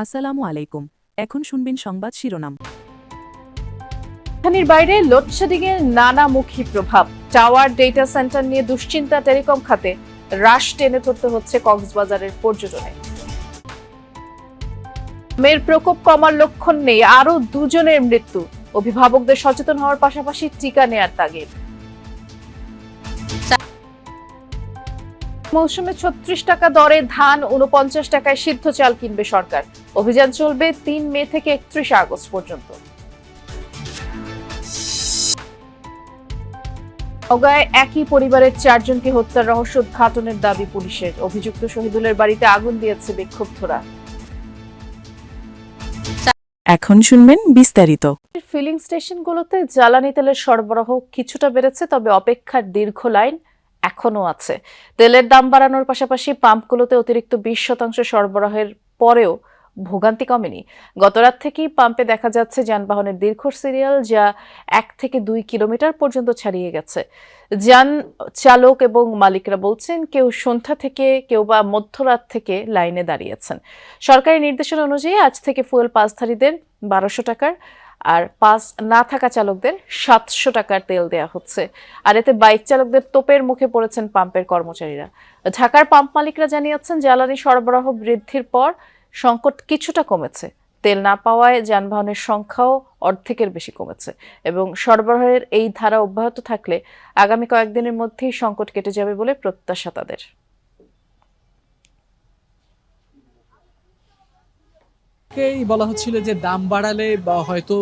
আসসালামু আলাইকুম। এখন শুনবেন সংবাদ শিরোনাম। রাজধানীর বাইরে লোডশেডিংয়ের নানামুখী প্রভাব, টাওয়ার ডেটা সেন্টার নিয়ে দুশ্চিন্তা টেলিকম খাতে, হ্রাস টেনে ধরতে হচ্ছে কক্সবাজারের পর্যটনে। মেয়ের প্রকোপ কমার লক্ষণ নেই, আরো দুজনের মৃত্যু, অভিভাবকদের সচেতন হওয়ার পাশাপাশি টিকা নেয়ার তাগিদ। মৌসুমে ৩৬ টাকা দরে ধান, ৪৯ টাকায় সিদ্ধ চাল কিনবে সরকার। অভিযান চলবে ৩ মে থেকে ৩১ আগস্ট পর্যন্ত। নওগাঁয় একই পরিবারের ৪ জনকে হত্যার রহস্য উদ্ঘাটনের দাবি পুলিশের। অভিযুক্ত শহীদুলের বাড়িতে আগুন দিয়েছে বিক্ষুব্ধরা। এখন শুনবেন বিস্তারিত। ফিলিং স্টেশনগুলোতে জ্বালানি তেলের সরবরাহ কিছুটা বেড়েছে, তবে অপেক্ষার দীর্ঘ লাইন এখনো আছে। তেলের দাম বাড়ানোর পাশাপাশি পাম্পগুলোতে অতিরিক্ত ২০% সরবরাহের পরেও ভোগান্তি কমেনি। গতরাত থেকেই পাম্পে দেখা যাচ্ছে যানবাহনের দীর্ঘ সিরিয়াল, যা ১ থেকে ২ কিলোমিটার পর্যন্ত ছাড়িয়ে গেছে। যান চালক এবং মালিকরা বলছেন, কেউ সন্ধ্যা থেকে, কেউ বা মধ্যরাত থেকে লাইনে দাঁড়িয়েছেন। সরকারি নির্দেশনা অনুযায়ী আজ থেকে ফুয়েল পাসধারীদের ১২০০ টাকার আর পাস না থাকা চালকদের ৭০০ টাকার তেল দেয়া হচ্ছে। আর এতে বাইক চালকদের তোপের মুখে পড়েছেন পাম্পের কর্মচারীরা। ঢাকার পাম্প মালিকরা জানিয়েছেন, জ্বালানি সরবরাহ বৃদ্ধির পর সংকট কিছুটা কমেছে। তেল না পাওয়ায় যানবাহনের সংখ্যাও অর্ধেকের বেশি কমেছে এবং সরবরাহের এই ধারা অব্যাহত থাকলে আগামী কয়েকদিনের মধ্যেই সংকট কেটে যাবে বলে প্রত্যাশা তাদের। বলা হচ্ছিল যে দাম বাড়ালে বা হয়তো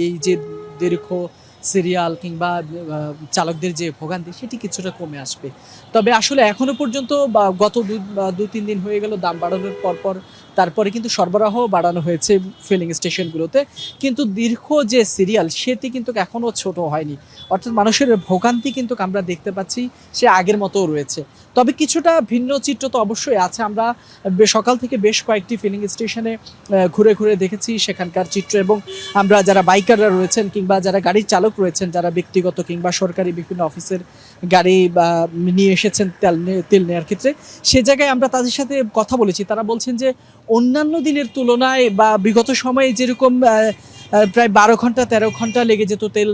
এই যে দীর্ঘ সিরিয়াল কিংবা চালকদের যে ভোগান্তি সেটি কিছুটা কমে আসবে। তবে আসলে এখনো পর্যন্ত গত ২-৩ দিন হয়ে গেল দাম বাড়ানোর পরপর তারপরে কিন্তু সরবরাহ বাড়ানো হয়েছে ফিলিং স্টেশনগুলোতে, কিন্তু দীর্ঘ যে সিরিয়াল সেটি কিন্তু এখনও ছোট হয়নি। অর্থাৎ মানুষের ভোগান্তি কিন্তু আমরা দেখতে পাচ্ছি সে আগের মতোও রয়েছে। তবে কিছুটা ভিন্ন চিত্র তো অবশ্যই আছে। আমরা সকাল থেকে বেশ কয়েকটি ফিলিং স্টেশনে ঘুরে ঘুরে দেখেছি সেখানকার চিত্র, এবং আমরা যারা বাইকাররা রয়েছেন কিংবা যারা গাড়ির চালক রয়েছেন, যারা ব্যক্তিগত কিংবা সরকারি বিভিন্ন অফিসের গাড়ি নিয়ে এসেছেন তেল নেওয়ার ক্ষেত্রে, সে জায়গায় আমরা তাদের সাথে কথা বলেছি। তারা বলছেন যে অন্যান্য দিনের তুলনায় বা বিগত সময়ে যেরকম প্রায় ১২ ঘন্টা ১৩ ঘন্টা লেগে যেত তেল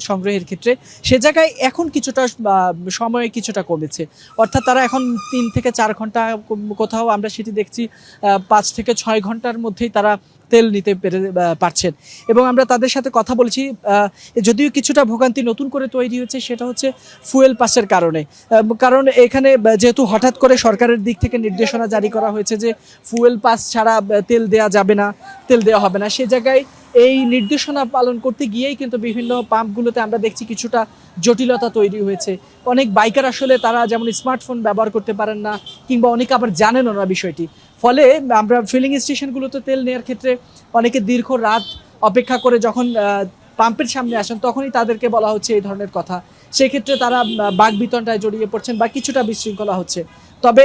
সংগ্রহের ক্ষেত্রে, সে জায়গায় এখন কিছুটা সময় কিছুটা কমেছে। অর্থাৎ তারা এখন ৩ থেকে ৪ ঘন্টা, কোথাও আমরা সেটি দেখছি ৫ থেকে ৬ ঘন্টার মধ্যেই তারা তেল নিতে পারছেন। এবং আমরা তাদের সাথে কথা বলেছি, যদিও কিছুটা ভোগান্তি নতুন করে তৈরি হচ্ছে, সেটা হচ্ছে ফুয়েল পাসের কারণে। কারণ এখানে যেহেতু হঠাৎ করে সরকারের দিক থেকে নির্দেশনা জারি করা হয়েছে যে ফুয়েল পাস ছাড়া তেল দেওয়া যাবে না, তেল দেওয়া হবে না, সে জায়গায় এই নির্দেশনা পালন করতে গিয়েই কিন্তু বিভিন্ন পাম্পগুলোতে আমরা দেখছি কিছুটা জটিলতা তৈরি হয়েছে। অনেক বাইকার আসলে তারা যেমন স্মার্টফোন ব্যবহার করতে পারেন না, কিংবা অনেকে আবার জানেনও না বিষয়টি। ফলে আমরা ফিলিং স্টেশনগুলোতে তেল নেওয়ার ক্ষেত্রে অনেকে দীর্ঘ রাত অপেক্ষা করে যখন পাম্পের সামনে আসেন, তখনই তাদেরকে বলা হচ্ছে এই ধরনের কথা। সেক্ষেত্রে তারা বাকবিতণ্ডায় জড়িয়ে পড়ছেন বা কিছুটা বিশৃঙ্খলা হচ্ছে। তবে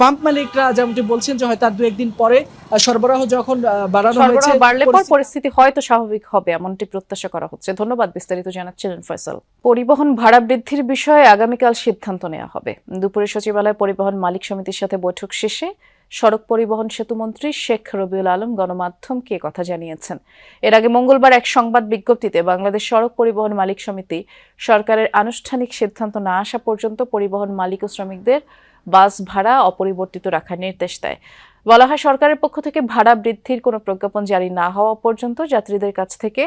পাম্প মালিকরা যেমনটি বলছেন যে হয়তো আর ২-১ দিন পরে সরবরাহ যখন বাড়ানো হয়েছে, বাড়লে পর পরিস্থিতি হয়তো স্বাভাবিক হবে, এমনটি প্রত্যাশা করা হচ্ছে। ধন্যবাদ। বিস্তারিত জানাচ্ছিলেন ফয়সাল। পরিবহন ভাড়া বৃদ্ধির বিষয়ে আগামীকাল সিদ্ধান্ত নেওয়া হবে। দুপুরে সচিবালয়ে পরিবহন মালিক সমিতির সাথে বৈঠক শেষে সড়ক পরিবহন সেতুমন্ত্রী শেখ রবিউল আলম গণমাধ্যমকে কথা জানিয়েছেন। এর আগে মঙ্গলবার এক সংবাদ বিজ্ঞপ্তিতে বাংলাদেশ সড়ক পরিবহন মালিক সমিতি সরকারের আনুষ্ঠানিক সিদ্ধান্ত না আসা পর্যন্ত পরিবহন মালিক ও শ্রমিকদের বাস ভাড়া অপরিবর্তিত রাখার নির্দেশ দেয়। বলা হয়, সরকারের পক্ষ থেকে ভাড়া বৃদ্ধির কোনো প্রজ্ঞাপন জারি না হওয়া পর্যন্ত যাত্রীদের কাছ থেকে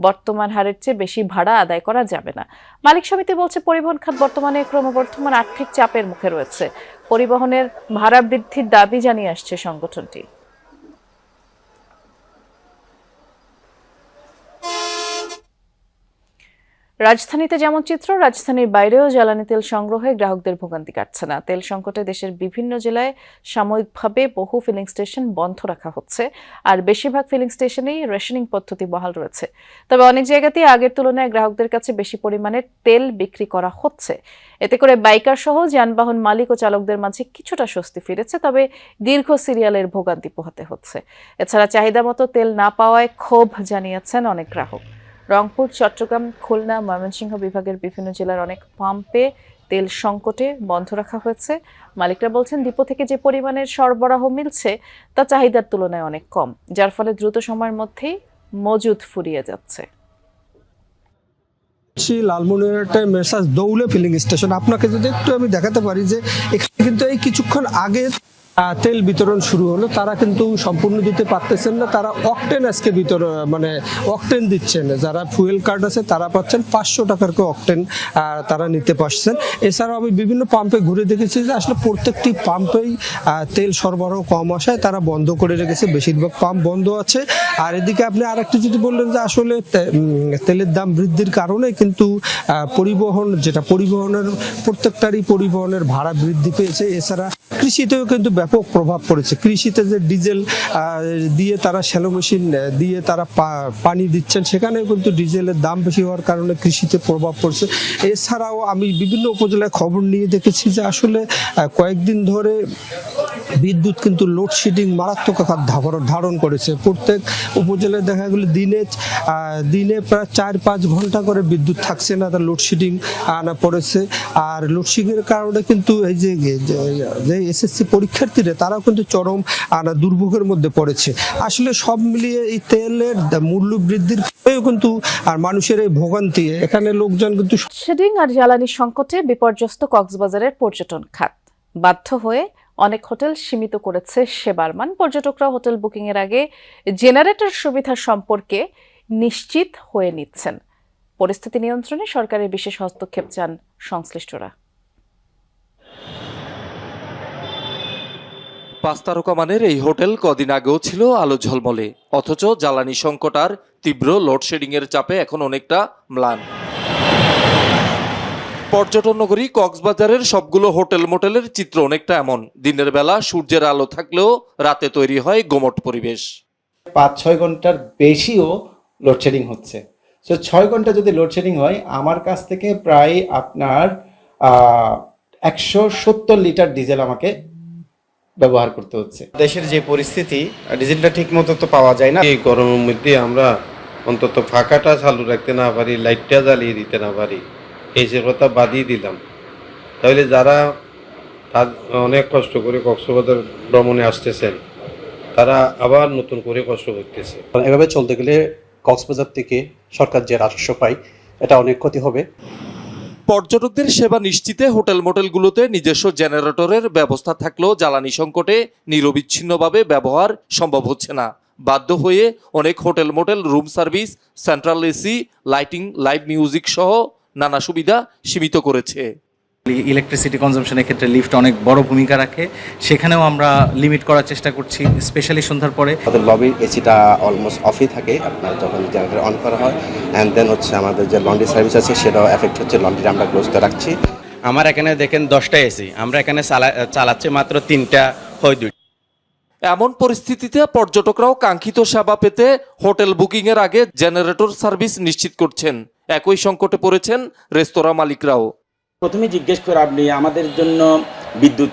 বর্তমান হারের চেয়ে বেশি ভাড়া আদায় করা যাবে না। মালিক সমিতি বলছে, পরিবহন খাত বর্তমানে ক্রমবর্ধমান আর্থিক চাপের মুখে রয়েছে। পরিবহনের ভাড়া বৃদ্ধির দাবি জানিয়ে আসছে সংগঠনটি। রাজধানীতে যেমন চিত্র, রাজধানীর বাইরেও জ্বালানি তেল সংগ্রহে গ্রাহকদের ভোগান্তি কাটছে না। তেল সংকটে দেশের বিভিন্ন জেলায় সাময়িকভাবে বহু ফিলিং স্টেশন বন্ধ রাখা হচ্ছে, আর বেশিরভাগ ফিলিং স্টেশনেই রেশনিং পদ্ধতি বহাল রয়েছে। তবে অনেক জায়গাতেই আগের তুলনায় গ্রাহকদের কাছে বেশি পরিমাণের তেল বিক্রি করা হচ্ছে। এতে করে বাইকার সহ যানবাহন মালিক ও চালকদের মাঝে কিছুটা স্বস্তি ফিরেছে, তবে দীর্ঘ সিরিয়ালের ভোগান্তি পোহাতে হচ্ছে। এছাড়া চাহিদা মতো তেল না পাওয়ায় ক্ষোভ জানিয়েছেন অনেক গ্রাহক। রংপুর, চট্টগ্রাম, খুলনা, ময়মনসিংহ বিভাগের বিভিন্ন জেলার অনেক পাম্পে তেল সংকটে বন্ধ রাখা হয়েছে। মালিকরা বলছেন ডিপো থেকে যে পরিমাণের সরবরাহ মিলছে তা চাহিদার তুলনায় অনেক কম, যার ফলে দ্রুত সময়ের মধ্যেই মজুদ ফুরিয়ে যাচ্ছে। লালমনিরহাটে মেসার্স দৌলে ফিলিং স্টেশন, আপনাকে যদি একটু আমি দেখাতে পারি যে এখানে কিন্তু এই কিছুক্ষণ আগে তেল বিতরণ শুরু হলো। তারা কিন্তু সম্পূর্ণ দিতে পারতেছেন না, তারা অকটেন আজকে অকটেন দিচ্ছেন। যারা ফুয়েল কার্ড আছে তারা পাচ্ছেন 500 টাকার করে অকটেন তারা নিতে পারছেন। এছাড়াও আমি বিভিন্ন পাম্পে ঘুরে দেখেছি যে আসলে প্রত্যেকটি পাম্পেই তেল সরবরাহ কম আসায় তারা বন্ধ করে রেখেছে, বেশিরভাগ পাম্প বন্ধ আছে। আর এদিকে আপনি আরেকটু যদি বললেন যে আসলে তেলের দাম বৃদ্ধির কারণে কিন্তু পরিবহনের প্রত্যেকটারই পরিবহনের ভাড়া বৃদ্ধি পেয়েছে। এছাড়া কৃষিতেও কিন্তু ব্যাপক প্রভাব পড়েছে। কৃষিতে যে ডিজেল দিয়ে তারা শ্যালো মেশিন দিয়ে তারা পানি দিচ্ছেন, সেখানেও কিন্তু ডিজেলের দাম বেশি হওয়ার কারণে কৃষিতে প্রভাব পড়ছে। এছাড়াও আমি বিভিন্ন উপজেলায় খবর নিয়ে দেখেছি যে আসলে কয়েকদিন ধরে বিদ্যুৎ কিন্তু লোডশেডিং মারাত্মক আকার ধারণ করেছে। প্রত্যেক উপজেলায় দেখা গেল দিনে প্রায় 4-5 ঘন্টা করে বিদ্যুৎ থাকছে না, তার লোডশেডিং আনা পড়েছে। আর লোডশেডিং এর কারণে কিন্তু এই যে এসএসসি পরীক্ষার্থীরা তারাও কিন্তু চরম দুর্ভোগের মধ্যে পড়েছে। আসলে সব মিলিয়ে এই তেলের মূল্য বৃদ্ধির ফলেও কিন্তু আর মানুষের এই ভোগান্তি, এখানে লোকজন কিন্তু লোডশেডিং আর জ্বালানি সংকটে বিপর্যস্ত কক্সবাজারের পর্যটন খাত। বাধ্য হয়ে অনেক হোটেল সীমিত করেছে সেবার মান। পর্যটকরা হোটেল বুকিং এর আগে জেনারেটর সুবিধা সম্পর্কে নিশ্চিত হয়ে নিচ্ছেন। পরিস্থিতি নিয়ন্ত্রণে সরকারের বিশেষ হস্তক্ষেপ চান সংশ্লিষ্টরা। 5 তারকা মানের এই হোটেল কদিন আগেও ছিল আলো ঝলমলে, অথচ জ্বালানি সংকট আর তীব্র লোডশেডিং এর চাপে এখন অনেকটা ম্লান। পর্যটন নগরী কক্সবাজারের সবগুলো হোটেল মোটেলের চিত্র অনেকটা এমন। দিনের বেলা সূর্যের আলো থাকলেও রাতে তৈরি হয় গুমোট পরিবেশ। 5-6 ঘন্টার বেশিও লোডশেডিং হচ্ছে। সো 6 ঘন্টা যদি লোডশেডিং হয়, আমার কাছ থেকে প্রায় আপনার 170 লিটার ডিজেল আমাকে ব্যবহার করতে হচ্ছে। দেশের যে পরিস্থিতি, ডিজেলটা ঠিক মতো তো পাওয়া যায় না। এই গরমের মধ্যে আমরা অন্তত ফাঁকাটা চালু রাখতে না পারি, লাইটটা জ্বালিয়ে দিতে না পারি, এই যে কথা বাদিয়ে দিলাম। তাহলে যারা অনেক কষ্ট করে কক্সবাজার ভ্রমণে আসতেছেন, তারা আবার নতুন করে কষ্ট করতেছে। এভাবে চলতে গেলে কক্সবাজার থেকে সরকার যে রাজস্ব পায়, এটা অনেক ক্ষতি হবে। পর্যটকদের সেবা নিশ্চিতে হোটেল মোটেলগুলোতে নিজস্ব জেনারেটরের ব্যবস্থা থাকলেও জ্বালানি সংকটে নিরবিচ্ছিন্নভাবে ব্যবহার সম্ভব হচ্ছে না। বাধ্য হয়ে অনেক hotel motel room service, central AC, lighting, live music সহ নানা সুবিধা সীমিত করেছে। ইলেকট্রিসিটি কনজাম্পশনের ক্ষেত্রে লিফট অনেক বড় ভূমিকা রাখে, সেখানেও আমরা লিমিট করার চেষ্টা করছি, স্পেশালি সন্ধ্যার পরে। আমাদের লবির এসিটা অলমোস্ট অফই থাকে আপনার যখন জেনারেটর অন করা হয়। অ্যান্ড দেন হচ্ছে আমাদের যে লন্ড্রি সার্ভিস আছে সেটাও এফেক্ট হচ্ছে, লন্ড্রি আমরা ক্লোজ করে রাখছি। আমার এখানে দেখেন 10টা এসি, আমরা এখানে চালাচ্ছি মাত্র 3টা হয় 2। এমন পরিস্থিতিতে পর্যটকরাও কাঙ্ক্ষিত সেবা পেতে হোটেল বুকিংয়ের আগে জেনারেটর সার্ভিস নিশ্চিত করছেন। একই সংকটে পড়েছেন রেস্তোরাঁ মালিকরাও। প্রথমে জিজ্ঞেস করে আপনি আমাদের জন্য বিদ্যুৎ